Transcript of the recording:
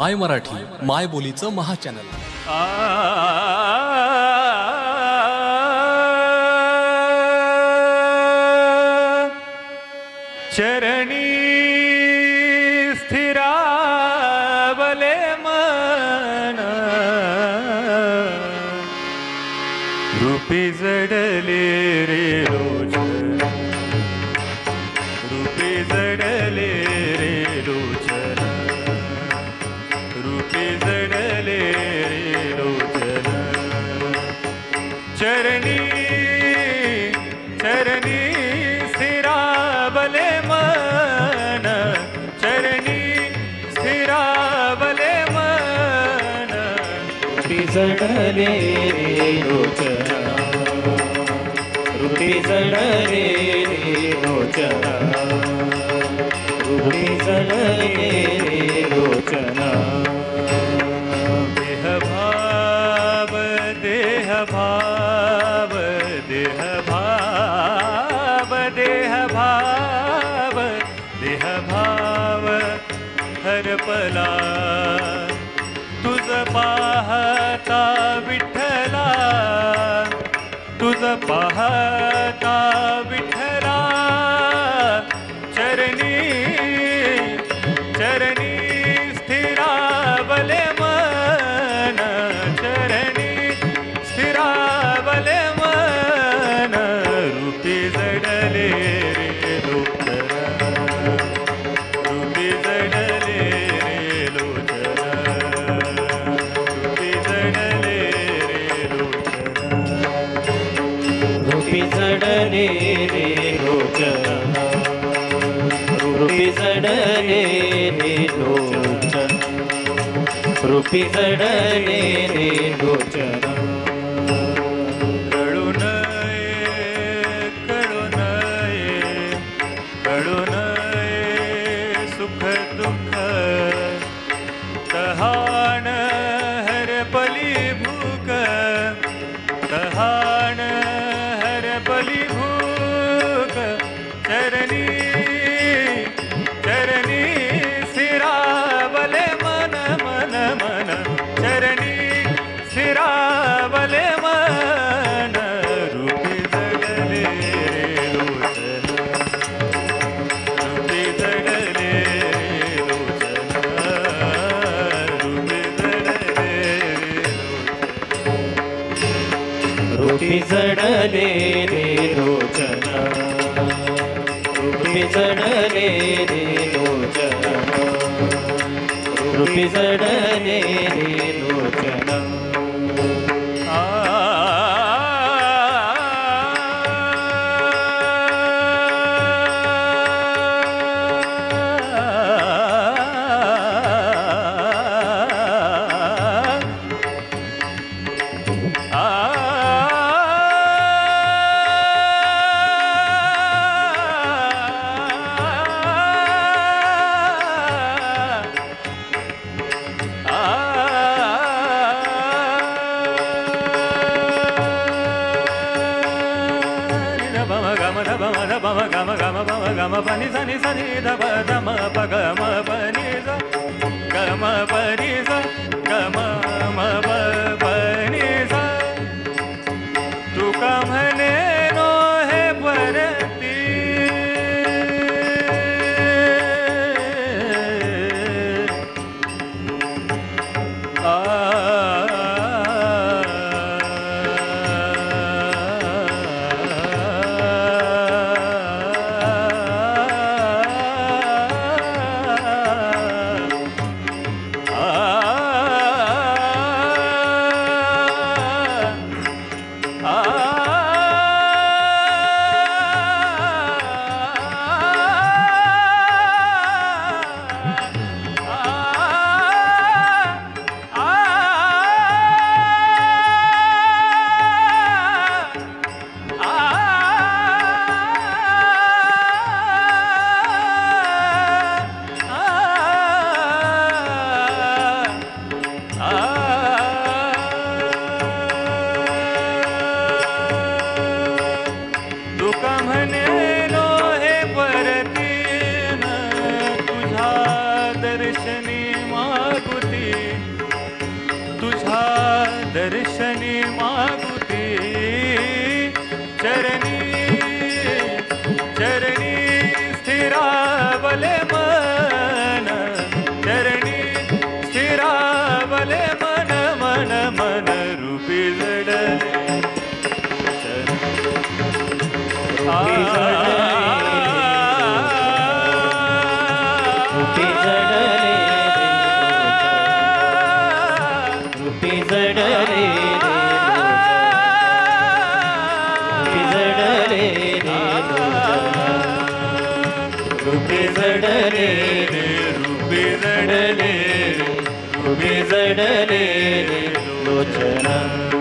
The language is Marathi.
माय मराठी माय बोलीचं महाचॅनल. चरणी स्थिरावले मन रूपी जडले रे लोचन, रूपी जडले रे लोचन, रूपी जडले रे लोचन. चरणी चरणी स्थिरावले मन, चरणी स्थिरावले मन रूपी जडले रे लोचना, रूपी जडले रे लोचना, रूपी जडले रे लोचना. देहभाव देहभाव देहभाव देहभाव देहभाव हरपला तुझ पाहता विठ्ठला, तुझ पाहता विठ्ठला. चरणी चरणी स्थिरावले मन, चरणी स्थिरावले मन रूपी जडले रे लोचना, रूपी जडले रे लोचना, रूपी जडले रे लोचना. रूपी जडले रे लोचना, रूपी जडले रे लोचना, रूपी जडले रे लोचना. कळू नये कळू नये कळू नये सुख दुःख, तहान हरपली भूक, तहान हरपली भूक. चरणी चरणी स्थिरावले मन मन मन, चरणी स्थिरावले मन रूपी जडले रे लोचना, रूपी जडले रे लोचना, रूपी जडले रे लोचना. रूपी जडले रे लोचना, रूपी जडले रे लोचना, रूपी जडले रे लोचना. गम पनि सनि सनि धप धम प गम पनि स गम पनि स गम म प पनि स. तुका म्हणे नो हे परती मागुती तुझ्या दर्शनी मागुती चरणी चरणी स्थिरावले मन चरणी स्थिरावले मन मन मन रूपी जडले रूपी जडले रूपी जडले रूपी जडले रूपी जडले रूपी जडले लोचना